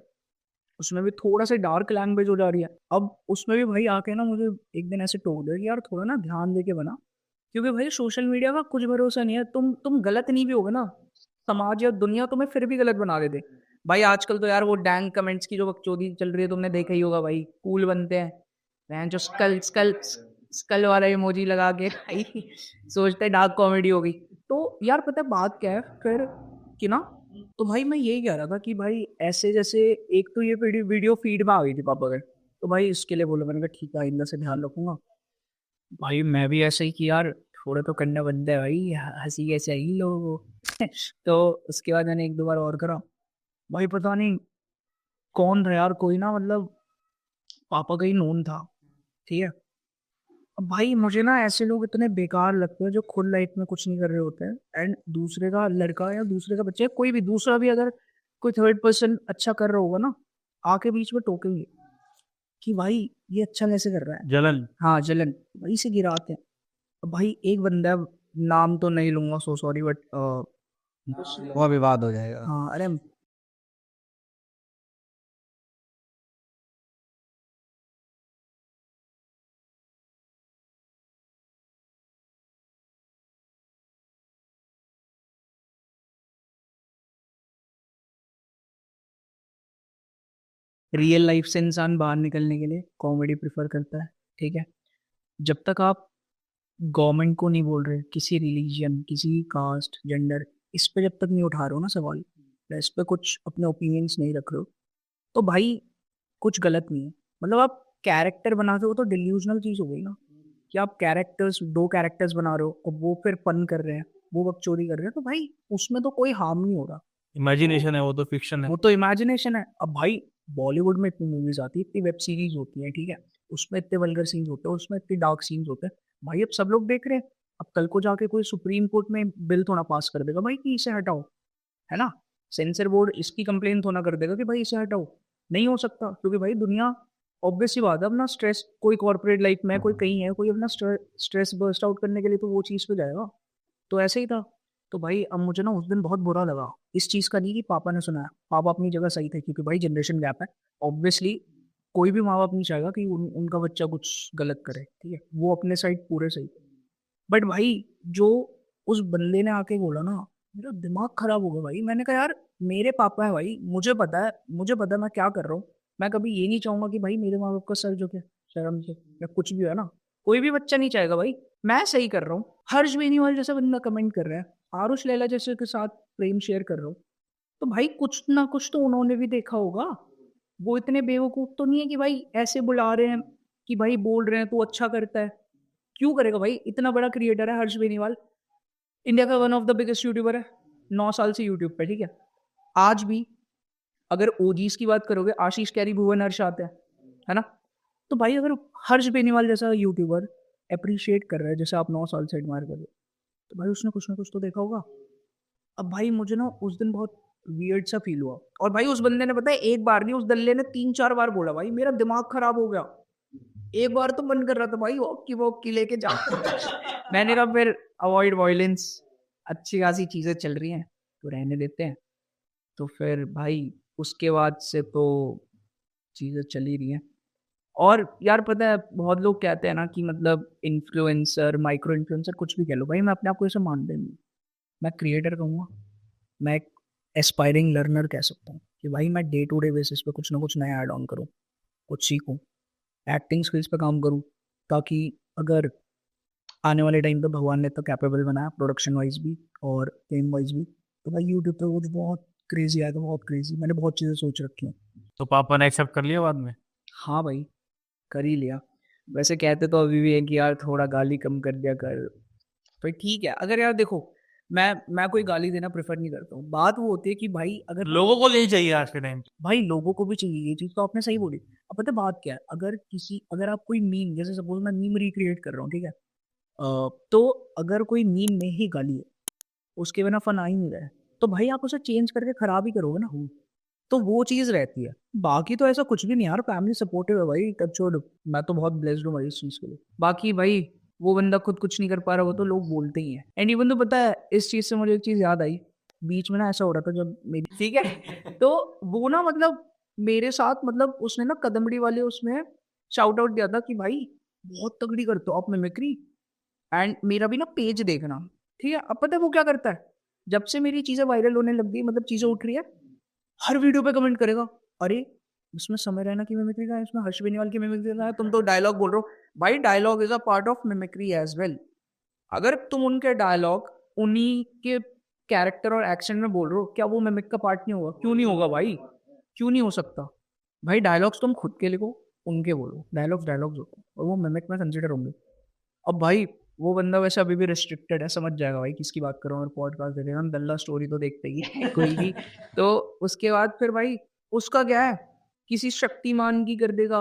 उसमें भी थोड़ा सा डार्क लैंग्वेज हो जा रही है। अब उसमें भी भाई आके ना मुझे एक दिन ऐसे टोक दिया कि यार थोड़ा ना ध्यान दे के बना, क्योंकि भाई सोशल मीडिया का कुछ भरोसा नहीं है, तुम गलत नहीं भी होगे ना, समाज या दुनिया तुम्हें फिर भी गलत बना देते। भाई आजकल तो यार वो डैंग कमेंट्स की जो बकचोदी चल रही है तुमने देखा ही होगा भाई, कूल बनते हैं, रैन जो स्कल स्कल स्कल वाला इमोजी लगा के भाई सोचते हैं डार्क कॉमेडी हो गई। तो यार पता है बात क्या है फिर कि ना, तो भाई मैं यही कह रहा था कि भाई ऐसे जैसे एक तो ये वीडियो फीड में आ गई थी पापा के, तो भाई इसके लिए बोलो, मैंने कहा ठीक है आइंदा से ध्यान रखूंगा। भाई मैं भी ऐसे ही कि यार थोड़ा तो करना बनता है भाई, हंसी कैसे आई लोगों को। तो उसके बाद मैंने 1-2 बार और करा, भाई पता नहीं कौन था यार, कोई ना मतलब पापा का ही नोन था, ठीक है। अब भाई मुझे ना ऐसे लोग इतने बेकार लगते हैं जो खुद लाइफ में कुछ नहीं कर रहे होते हैं, एंड दूसरे का लड़का या दूसरे का बच्चा, कोई भी दूसरा भी अगर कोई थर्ड पर्सन अच्छा कर रहा होगा ना, आके बीच में टोकेंगे कि भाई ये अच्छा कैसे कर रहा है। जलन। हाँ, जलन, वही से गिराते हैं। अब भाई एक बंदा है, नाम तो नहीं लूंगा, सो सॉरी, बट वो विवाद हो जाएगा। हाँ, अरे रियल लाइफ से इंसान बाहर निकलने के लिए कॉमेडी प्रेफर करता है, ठीक है। जब तक आप गवर्नमेंट को नहीं बोल रहे, किसी रिलीजन, किसी कास्ट, जेंडर, इस पे जब तक नहीं उठा रहे हो ना सवाल, या इस पे कुछ अपने ओपिनियंस नहीं रख रहे हो, तो भाई कुछ गलत नहीं है। मतलब आप कैरेक्टर बनाते हो तो डिल्यूजनल चीज हो गई ना, कि आप कैरेक्टर्स, दो कैरेक्टर्स बना रहे हो और वो फिर फन कर रहे हैं, वो बकचोदी कर रहे हैं, तो भाई उसमें तो कोई हार्म नहीं हो रहा। इमेजिनेशन है, वो तो फिक्शन है। वो तो इमेजिनेशन है। अब भाई बॉलीवुड में इतनी मूवीज आती है, इतनी वेब सीरीज होती है, ठीक है, उसमें इतने वल्गर सीन्स होते हैं, उसमें इतने डार्क सीन्स होते हैं, भाई अब सब लोग देख रहे हैं। अब कल को जाके कोई सुप्रीम कोर्ट में बिल थोड़ा पास कर देगा भाई कि इसे हटाओ, है ना। सेंसर बोर्ड इसकी कंप्लेन थोड़ा कर देगा कि भाई इसे हटाओ। नहीं हो सकता, क्योंकि भाई दुनिया, ऑब्वियस सी बात है, अपना स्ट्रेस, कोई कॉर्पोरेट लाइफ में है, कोई कहीं है, कोई अपना स्ट्रेस बर्स्ट आउट करने के लिए तो वो चीज़ पे जाएगा। तो ऐसे ही था। तो भाई अब मुझे ना उस दिन बहुत बुरा लगा इस चीज़ का, नहीं कि पापा ने सुनाया, पापा अपनी जगह सही थे, क्योंकि भाई जनरेशन गैप है। ऑब्वियसली कोई भी माँ बाप नहीं चाहेगा कि उनका बच्चा कुछ गलत करे, ठीक है, वो अपने साइड पूरे सही। बट भाई जो उस बंदे ने आके बोला ना, मेरा दिमाग खराब हो गया भाई। मैंने कहा यार, मेरे पापा है भाई, मुझे पता है, मुझे पता है मैं क्या कर रहा हूँ। मैं कभी ये नहीं चाहूंगा कि भाई मेरे माँ बाप का सर झुके शर्म से, या कुछ भी है ना, कोई भी बच्चा नहीं चाहेगा भाई। मैं सही कर रहा हूँ, हर्ष बेनीवाल जैसा बंदा कमेंट कर रहा है, आरुष लैला जैसे के साथ प्रेम शेयर कर रहा हूँ, तो भाई कुछ ना कुछ तो उन्होंने भी देखा होगा। वो इतने बेवकूफ तो नहीं है कि भाई ऐसे बुला रहे हैं कि भाई बोल रहे हैं तू अच्छा करता है। क्यों करेगा भाई, इतना बड़ा क्रिएटर है हर्ष बेनीवाल, इंडिया का one of the biggest YouTuber है, 9 साल से यूट्यूब पे, ठीक है। आज भी अगर ओजीज की बात करोगे, आशीष कैरी, भुवन हर्ष आते हैं, है ना। तो भाई अगर हर्ष बेनीवाल जैसा यूट्यूबर अप्रिशिएट कर रहा है, जैसे आप 9 साल से एडमायर कर रहे हो, तो भाई उसने कुछ ना कुछ तो देखा होगा। अब भाई मुझे ना उस दिन बहुत वियर्ड सा फील हुआ, और भाई उस बंदे ने, पता है, एक बार नहीं, उस दल्ले ने 3-4 बार बोला, भाई मेरा दिमाग खराब हो गया। एक बार तो मन कर रहा था भाई वॉक की लेके जा। मैंने कहा फिर अवॉइड वायलेंस, अच्छी खासी चीजें चल रही हैं तो रहने देते हैं। तो फिर भाई उसके बाद से तो चीजें चल ही रही हैं। और यार पता है, बहुत लोग कहते हैं ना कि मतलब इन्फ्लुएंसर, माइक्रो इन्फ्लुएंसर, कुछ भी कह लो भाई, मैं अपने आप को ऐसे मानता ही नहीं। मैं क्रिएटर कहूँगा, मैं एक एस्पायरिंग लर्नर कह सकता हूँ कि भाई मैं डे टू डे बेसिस पे कुछ ना कुछ नया ऐड ऑन करूँ, कुछ सीखूँ, एक्टिंग स्किल्स पे काम करूँ, ताकि अगर आने वाले टाइम पे भगवान ने तो कैपेबल बनाया प्रोडक्शन वाइज भी और फेम वाइज भी, तो भाई यूट्यूब पे कुछ बहुत क्रेजी आएगा, बहुत क्रेजी। मैंने बहुत चीज़ें सोच रखी हैं। तो पापा ने एक्सेप्ट कर लिया बाद में? हाँ भाई, कर ही लिया। वैसे कहते तो अभी भी है कि यार थोड़ा गाली कम कर दिया कर, तो ठीक है। अगर यार देखो, मैं कोई गाली देना प्रेफर नहीं करता हूँ। बात वो होती है कि भाई अगर लोगों को नहीं चाहिए आज के टाइम। भाई लोगों को भी चाहिए, ये चीज़ तो आपने सही बोली। अब पता है बात क्या है, अगर आप कोई मीम, जैसे सपोज मैं मीम रिक्रिएट कर रहा हूँ, ठीक है, तो अगर कोई मीम में ही गाली है, उसके बिना फन आ ही नहीं रहा है, तो भाई आप उसे चेंज करके खराब ही करोगे ना। तो वो चीज़ रहती है। बाकी तो ऐसा कुछ भी नहीं यार, फैमिली सपोर्टिव है भाई, टच वुड। मैं तो बहुत ब्लेस्ड हूँ भाई इस चीज़ के लिए। बाकी भाई वो बंदा खुद कुछ नहीं कर पा रहा, वो तो लोग बोलते ही हैं। एंड इवन तो पता है, इस चीज़ से मुझे एक चीज़ याद आई। बीच में ना ऐसा हो रहा था जब मेरी, ठीक है, तो वो ना मतलब मेरे साथ, मतलब उसने ना कदमड़ी वाले उसमें शाउट आउट दिया था कि भाई बहुत तगड़ी करते हो आप मिमिक्री, एंड मेरा भी ना पेज देखना, ठीक है। अब पता है वो क्या करता है, जब से मेरी चीज़ें वायरल होने लग गई, मतलब चीज़ें उठ रही है, हर वीडियो पे कमेंट करेगा, अरे इसमें समय रैना की मिमिक्री का है, इसमें हर्ष बेनीवाल की मिमिक्री का है, तुम तो डायलॉग बोल रहे हो। भाई dialogue is a part of mimicry as well. अगर तुम उनके डायलॉग उन्हीं के कैरेक्टर और एक्शन में बोल रहे हो, क्या वो मिमिक का पार्ट नहीं होगा? क्यों नहीं होगा भाई, क्यों नहीं हो सकता। भाई डायलॉग्स तुम खुद के लिखो, उनके बोलो, डायलॉग्स डायलॉग्स होते हैं और वो मिमिक में कंसिडर होंगे। अब भाई वो बंदा वैसे अभी भी रिस्ट्रिक्टेड है, समझ जाएगा भाई किसकी बात कर रहा हूँ। और पॉडकास्ट देखेगा, हम दल्ला स्टोरी तो देखते ही है कोई भी। तो उसके बाद फिर भाई उसका क्या है, किसी शक्तिमान की कर देगा,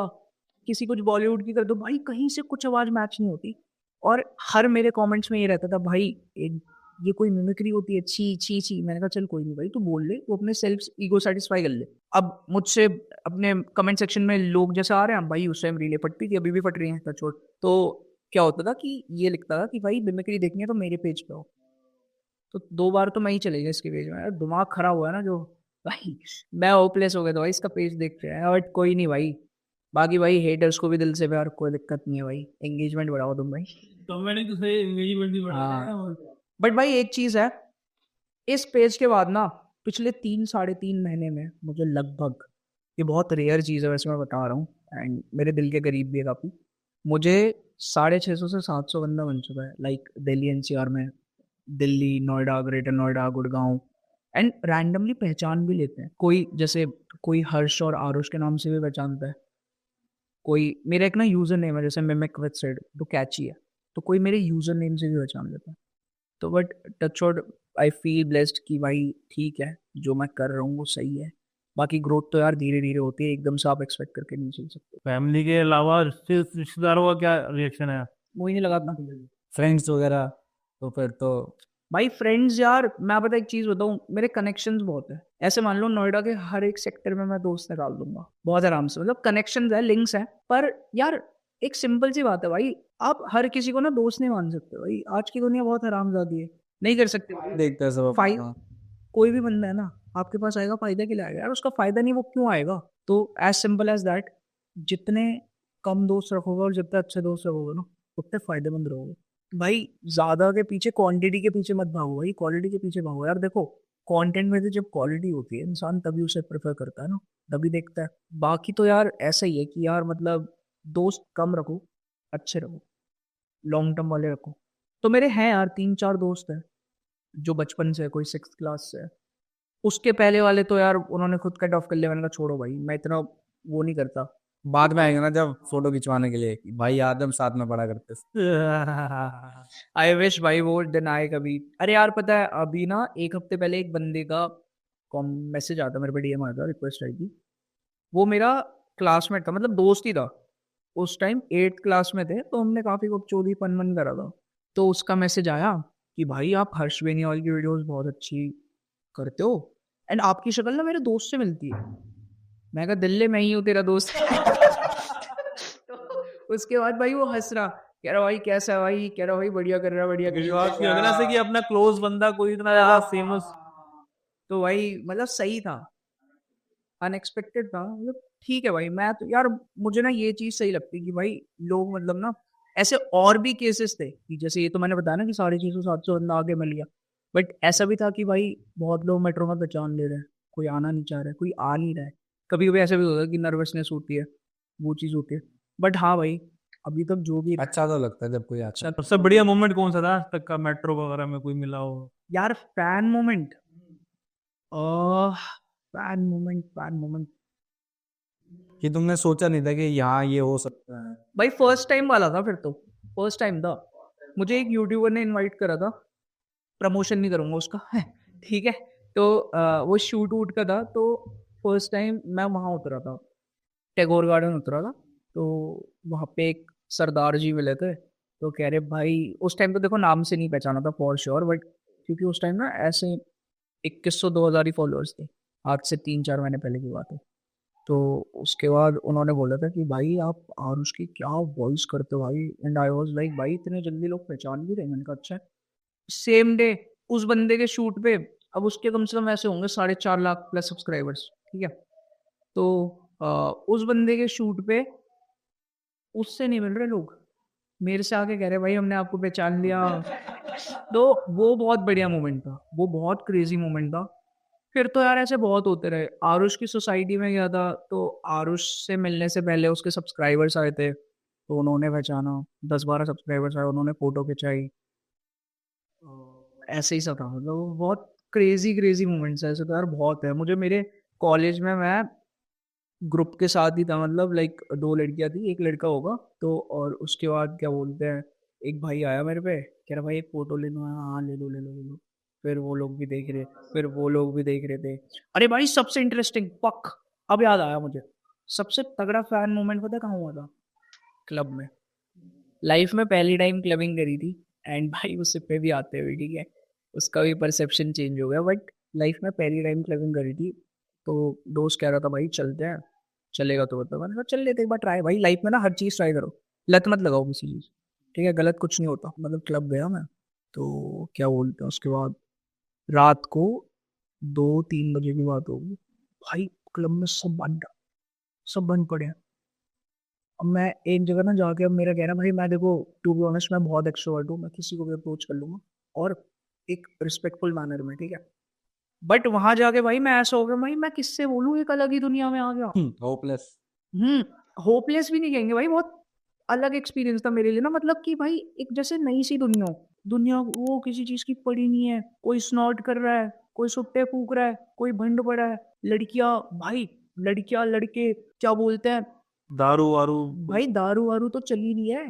किसी कुछ बॉलीवुड की कर दो भाई, कहीं से कुछ आवाज़ मैच नहीं होती। और हर मेरे कमेंट्स में ये रहता था भाई, ये कोई मिमिक्री होती है, छी छी छी। मैंने कहा चल कोई नहीं भाई, तू बोल ले, तू अपने सेल्फ ईगो सेटिस्फाई कर ले। अब मुझसे अपने कमेंट सेक्शन में लोग जैसे आ रहे हैं भाई, उस टाइम रीलें फटती थी, अभी भी फट रही हैं टच वुड। तो क्या होता था कि ये लिखता था कि भाई मिमिक्री देखनी है तो मेरे पेज पे आओ। तो 2 बार तो मैं ही चले गया इसके पेज में। यार दिमाग खराब हुआ है ना जो, भाई मैं होपलेस हो गया था भाई, इसका पेज देख रहे हैं। बट कोई नहीं भाई, बाकी भाई हेटर्स को भी दिल से प्यार, कोई दिक्कत नहीं है भाई, एंगेजमेंट बढ़ाओ तुम भाई। तो मैंने तो सही एंगेजमेंट भी बढ़ाया है। हाँ, बट भाई एक चीज़ है, इस पेज के बाद ना पिछले 3 साढ़े 3 महीने में मुझे लगभग, ये बहुत रेयर चीज़ है वैसे मैं बता रहा हूँ, एंड मेरे दिल के करीब भी है काफ़ी, मुझे 650 से 700 बंदा बन चुका है, लाइक दिल्ली एनसीआर में, Delhi, Noida, greater Noida, Gurgaon. And randomly पहचान भी लेते हैं, कोई जैसे कोई हर्ष और आरुष के नाम से भी पहचानता है, कोई मेरा एक ना यूज़र नेम है जैसे मिमिक विद सिड, तो कैची है, तो कोई मेरे यूज़र नेम से भी पहचान लेता है। तो but touch wood, I feel blessed कि भाई ठीक है, जो मैं कर रहा हूँ वो सही है। बाकी ग्रोथ तो यार धीरे धीरे होती है, एकदम से आप एक्सपेक्ट करके नहीं चल सकते। फैमिली के अलावा रिश्तेदारों का क्या रिएक्शन है? वो ही नहीं लगाता फ्रेंड्स वगैरह, तो फिर तो भाई। फ्रेंड्स यार, मैं पता एक चीज बताऊं, मेरे कनेक्शंस बहुत है। ऐसे मान लो नोएडा के हर एक सेक्टर में मैं दोस्त निकाल दूंगा बहुत आराम से, मतलब कनेक्शंस है, लिंक्स है। पर यार एक सिंपल सी बात है भाई, आप हर किसी को ना दोस्त नहीं मान सकते भाई, आज की दुनिया बहुत हरामजादी है, नहीं कर सकते भाई। देखते हैं सब फाइ अपना। कोई भी बंदा है ना आपके पास आएगा फायदे के लिए आएगा यार, उसका फायदा नहीं वो क्यों आएगा? तो एज सिंपल एज दैट, जितने कम दोस्त रखोगे और जितने अच्छे दोस्त रखोगे ना, उतने फायदेमंद रहोगे भाई। ज्यादा के पीछे, क्वांटिटी के पीछे मत भागो भाई, क्वालिटी के पीछे भागो यार। देखो कंटेंट में से जब क्वालिटी होती है, इंसान तभी उसे प्रेफर करता है ना, तभी देखता है। बाकी तो यार ऐसा ही है कि यार मतलब दोस्त कम रखो, अच्छे रहो, लॉन्ग टर्म वाले रखो। तो मेरे हैं यार 3 4 दोस्त हैं जो बचपन से है, कोई 6th क्लास से है। उसके पहले वाले तो यार उन्होंने खुद कट ऑफ कर लिया, मैंने कहा छोड़ो भाई, मैं इतना वो नहीं करता। बाद में आएंगे ना जब फोटो खिंचवाने के लिए कि भाई याद है हम साथ में पढ़ा करते थे। आई विश भाई वो दिन आए कभी। अरे यार पता है, अभी ना एक हफ्ते पहले एक बंदे का मैसेज आता, मेरे पे डीएम आता, रिक्वेस्ट आई थी। वो मेरा क्लासमेट था, मतलब दोस्त ही था। उस टाइम 8th क्लास में थे, तो हमने काफी कुछ चोरी फन वन करा था। तो उसका मैसेज आया कि भाई आप हर्ष बेनीवाल की वीडियोस बहुत अच्छी करते हो, एंड आपकी शक्ल ना मेरे दोस्त से मिलती है। मैं कहा दिल्ली मैं ही हूँ तेरा दोस्त। तो उसके बाद भाई वो हंस रहा, कह रहा भाई कैसा है भाई, कह रहा भाई बढ़िया कर रहा, बढ़िया कर विश्वास की रहा। वजह से कि अपना क्लोज बंदा कोई इतना ज्यादा फेमस। तो भाई मतलब सही था, अनएक्सपेक्टेड था, मतलब ठीक है भाई। मैं तो यार, मुझे ना ये चीज सही लगती है कि भाई लोग मतलब ना, ऐसे और भी केसेस थे कि जैसे ये तो मैंने बताया ना कि 650 700 बंदा आगे मिल गया, बट ऐसा भी था कि भाई बहुत लोग मेट्रो में पहचान ले रहे हैं, कोई आना नहीं चाह रहा है, कोई आ नहीं रहा है। कभी कभी ऐसा भी होता है कि नर्वसनेस होती है, वो चीज़ होती है। बट हाँ भाई, अभी तक जो भी अच्छा तो लगता है जब कोई आता है। सबसे बढ़िया मोमेंट कौन सा था आज तक का, मेट्रो वगैरह में कोई मिला हो? यार फैन मोमेंट, फैन मोमेंट कि तुमने सोचा नहीं था कि यहाँ ये हो सकता है। भाई फर्स्ट टाइम वाला था फिर तो, फर्स्ट टाइम था। मुझे एक यूट्यूबर ने इनवाइट करा था, प्रमोशन नहीं करूंगा उसका, ठीक है। तो वो शूट वूट का था, तो फर्स्ट टाइम मैं वहाँ उतरा था, टैगोर गार्डन उतरा था। तो वहाँ पे एक सरदार जी मिले थे, तो कह रहे भाई, उस टाइम तो देखो नाम से नहीं पहचाना था फॉर श्योर, बट क्योंकि उस टाइम ना ऐसे 2100 2000 ही फॉलोअर्स थे, आज से 3 4 महीने पहले की बात है। तो उसके बाद उन्होंने बोला था कि भाई आप आरुष की क्या वॉइस करते हो भाई, एंड आई वाज लाइक भाई इतने जल्दी लोग पहचान भी रहे हैं? मैंने कहा अच्छा। सेम डे उस बंदे के शूट पे, अब उसके कम से कम ऐसे होंगे 4.5 लाख प्लस सब्सक्राइबर्स, ठीक है। तो उस बंदे के शूट पे उससे नहीं मिल रहे लोग, मेरे से आके कह रहे भाई हमने आपको पहचान लिया। तो वो बहुत बढ़िया मोमेंट था, वो बहुत क्रेजी मोमेंट था। फिर तो यार ऐसे बहुत होते रहे। आरुष की सोसाइटी में गया था, तो आरुष से मिलने से पहले उसके सब्सक्राइबर्स आए थे, तो उन्होंने पहचाना, 10 12 सब्सक्राइबर्स आए, उन्होंने फोटो खिंचाई। ऐसे ही सब था, मतलब वो बहुत क्रेजी क्रेजी मोमेंट्स है ऐसे तो यार, बहुत है। मुझे मेरे कॉलेज में, मैं ग्रुप के साथ ही था, मतलब लाइक 2 लड़कियां थी, एक लड़का होगा। तो और उसके बाद क्या बोलते हैं, एक भाई आया मेरे पे, कह रहा भाई एक फोटो ले लो, हाँ ले लो ले लो ले लो। फिर वो लोग भी देख रहे थे। अरे भाई सबसे इंटरेस्टिंग पक, अब याद आया मुझे, सबसे तगड़ा फैन मोमेंट पता है कहाँ हुआ था? क्लब में। लाइफ में पहली टाइम क्लबिंग करी थी एंड भाई उससे पे भी आते हुए, ठीक है, उसका भी परसेप्शन चेंज हो गया, बट लाइफ में पहली टाइम क्लबिंग करी थी। तो दोस्त कह रहा था भाई चलते हैं, चलेगा तो बता। मैंने कहा चल लेते एक बार ट्राई, भाई लाइफ में ना हर चीज़ ट्राई करो, लत मत लगाओ किसी चीज़, ठीक है, गलत कुछ नहीं होता। मतलब क्लब गया मैं, तो क्या बोलते हैं उसके बाद रात को 2-3 बजे की बात होगी, भाई क्लब में सब बंद पड़े हैं। अब मैं एक जगह ना जाके, अब मेरा कहना भाई, मैं देखो टू बी ऑनेस्ट मैं बहुत एक्सट्रोवर्ट हूँ, मैं किसी को भी अप्रोच कर लूंगा और एक रिस्पेक्टफुल मैनर में, ठीक है। बट वहां जाके भाई मैं ऐसा हो गया, भाई मैं किससे बोलूँ, एक अलग ही दुनिया में आ गया। होपलेस। होपलेस भी नहीं कहेंगे भाई, बहुत अलग एक्सपीरियंस था मेरे लिए ना, मतलब कि भाई एक जैसे नई सी दुनिया हो। दुनिया वो किसी चीज की पड़ी नहीं है, कोई स्नॉट कर रहा है, कोई सुट्टे फूक रहा है, कोई भंड पड़ा है, लड़कियां भाई, लड़कियां लड़के क्या बोलते हैं, दारू वारू। भाई दारू वारू तो चल ही नहीं है,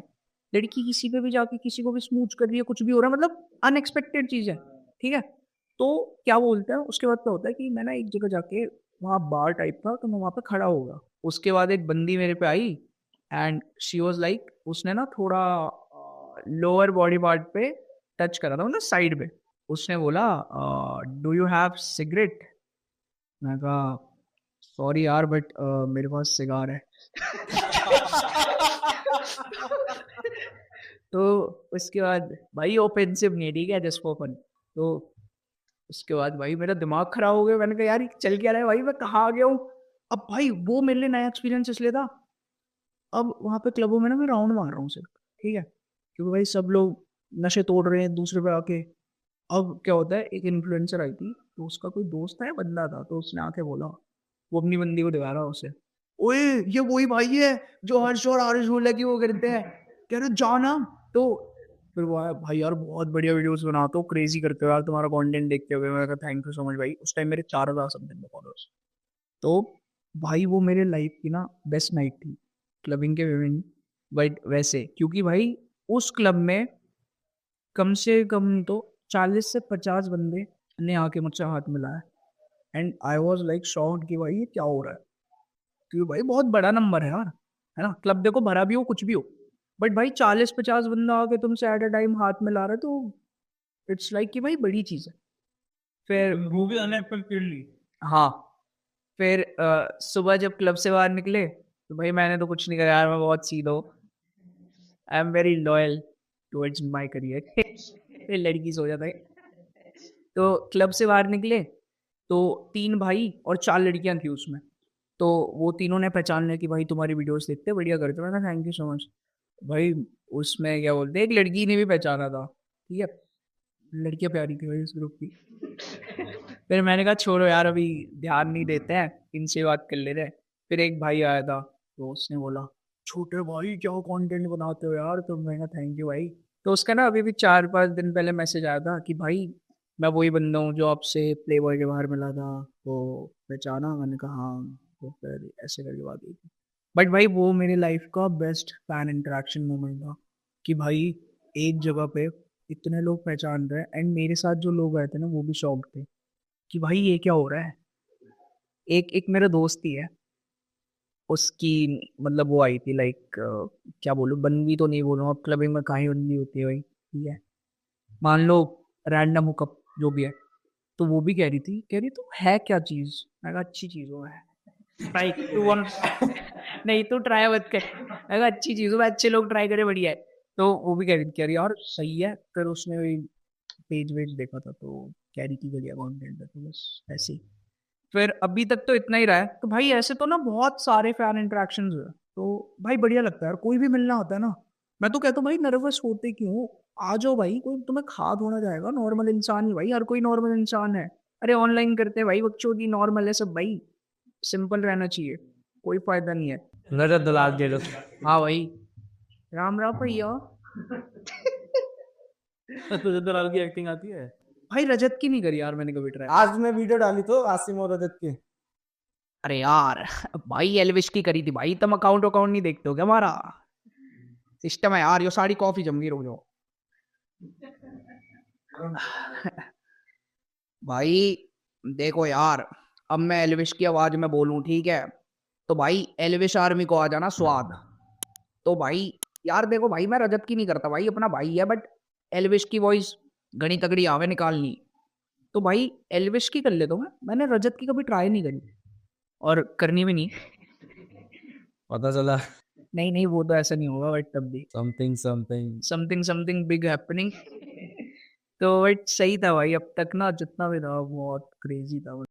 लड़की किसी पे भी जाके किसी को भी स्मूच कर रही है, कुछ भी हो रहा है, मतलब अनएक्सपेक्टेड चीज है, ठीक है। तो क्या बोलते हैं उसके बाद क्या होता है कि मैं ना एक जगह जाके, वहाँ बार टाइप था, तो मैं वहाँ पे खड़ा होगा। उसके बाद एक बंदी मेरे पे आई एंड शी वाज लाइक, उसने ना थोड़ा लोअर बॉडी पार्ट पे टच करा था, मतलब साइड पे। उसने बोला डू यू हैव सिगरेट? मैं कहा सॉरी यार बट मेरे पास सिगार है। तो उसके बाद भाई ऑफेंसिव नहीं, ठीक है, जस्ट फॉर फन। तो उसके बाद भाई मेरा दिमाग खराब हो गया, मैंने कहा यार ये चल क्या रहा है भाई, मैं कहाँ आ गया हूँ। अब भाई वो मेरे लिए नया एक्सपीरियंस इसलिए था, अब वहाँ पे क्लबों में ना मैं राउंड मार रहा हूँ सिर्फ, ठीक है, क्योंकि भाई सब लोग नशे तोड़ रहे हैं दूसरे पे आके। अब क्या होता है, एक इन्फ्लुएंसर आई थी, तो उसका कोई दोस्त है, बंदा था, तो उसने आके बोला, वो अपनी बंदी को दिखा रहा उसे, ओए ये वही भाई है जो हर्ष और आरुष बोला कि वो करते हैं, कह रहे जाना। तो फिर वो आया, भाई यार बहुत बढ़िया वीडियोस बनाते हो, क्रेजी करते हो यार, तुम्हारा कंटेंट देखते हुए। मैंने कहा थैंक यू सो मच भाई। उस टाइम मेरे 4,000 समथिंग फॉलोअर्स। तो भाई वो मेरे लाइफ की ना बेस्ट नाइट थी, क्लबिंग के विमेन। बट वैसे क्योंकि भाई उस क्लब में कम से कम तो 40 से 50 बंदे ने आके मुझसे हाथ मिलाया and I was like shocked कि भाई ये क्या हो रहा है, क्योंकि भाई बहुत बड़ा नंबर है यार, है ना, क्लब देखो भरा भी हो कुछ भी हो, बट भाई 40-50 बंदा आके तुमसे एट अ टाइम हाथ मिला रहा है, तो इट्स लाइक कि भाई बड़ी चीज है। फिर वो भी अनएक्सपेक्टेडली। हाँ, फिर सुबह जब क्लब से बाहर निकले, तो भाई मैंने तो कुछ नहीं करा यार, मैं बहुत सीधा हूँ, I am very loyal towards my career. फिर लड़की सो जाता है। तो क्लब से बाहर निकले, तो 3 भाई और 4 लड़कियां थी उसमें। तो वो तीनों ने पहचान लिया कि भाई तुम्हारी वीडियोस देखते बढ़िया करते हो। मैंने थैंक यू सो मच भाई। उसमें क्या बोलते हैं, एक लड़की ने भी पहचाना था, ठीक है, लड़कियां प्यारी थी भाई उस ग्रुप की। फिर मैंने कहा छोड़ो यार अभी ध्यान नहीं देते हैं, इनसे बात कर लेते हैं। फिर एक भाई आया था, तो उसने बोला छोटे भाई क्या कंटेंट बनाते हो यार तुम। मैंने कहा थैंक यू भाई। तो उसका ना अभी भी 4-5 दिन पहले मैसेज आया था कि भाई मैं वही बंदा हूँ जो आपसे प्ले बॉय के बाहर मिला था, वो पहचाना? मैंने कहा हाँ। तो फिर ऐसे करके बात हुई थी। बट भाई वो मेरी लाइफ का बेस्ट फैन इंटरेक्शन मोमेंट था कि भाई एक जगह पे इतने लोग पहचान रहे हैं एंड मेरे साथ जो लोग आए थे ना वो भी शॉक्ड थे कि भाई ये क्या हो रहा है। एक एक मेरा दोस्त ही है, उसकी मतलब वो आई थी लाइक, क्या बोलूं, बंदी तो नहीं बोलूँ, अब क्लबिंग में कहीं बंदी होती है भाई, ठीक है, मान लो रैंडम हुकअप जो भी है। तो वो भी कह रही तू है क्या चीज। मैं कहा अच्छी चीज हो है, ट्राई तू वन। नहीं तू ट्राई मत कर। मैं कहा अच्छी चीज हो, मैं अच्छे लोग ट्राई करे बढ़िया है। तो वो भी कह रही यार सही है। फिर उसने वही पेज वेज देखा था, तो कह रही थी बढ़िया कंटेंट है, तो बस ऐसे ही। फिर अभी तक तो इतना ही रहा है। तो भाई ऐसे तो ना बहुत सारे फैन इंटरेक्शंस हुए, तो भाई बढ़िया लगता है यार, कोई भी मिलना होता है ना, मैं तो कहता हूँ भाई नर्वस होते क्यों, आ जाओ भाई, कोई तुम्हें खा थोड़ा जाएगा, नॉर्मल इंसान ही भाई, हर कोई नॉर्मल इंसान है। अरे ऑनलाइन करते हैं भाई बकचोदी, नॉर्मल है सब भाई, सिंपल रहना चाहिए, कोई फायदा नहीं है। रजत दलाल के हाँ भाई, राम राम भैया। रजत दलाल की एक्टिंग आती है। भाई रजत की नहीं करी यार मैंने कभी ट्राई। आज मैं वीडियो डाली तो आसिम और रजत की। अरे यार भाई एलविश की करी थी भाई, तुम अकाउंट अकाउंट नहीं देखते हो क्या हमारा सिस्टम है यार, यो सारी कॉफी जम गई, रुक जाओ। भाई देखो यार, अब मैं एलविश की आवाज में बोलूं ठीक है, तो भाई एलविश आर्मी को आ जाना स्वाद। तो भाई यार देखो भाई, मैं रजत की नहीं करता भाई, अपना भाई है, बट एलविश की वॉइस घनी तगड़ी आवे निकालनी, तो भाई एलविश की कर लेता हूँ मैंने रजत की कभी ट्राई नहीं करी और करनी भी नहीं। पता चला नहीं नहीं, वो तो ऐसा नहीं होगा, बट तब भी something something. Something something big happening. तो बट सही था भाई, अब तक ना जितना भी था बहुत क्रेजी था।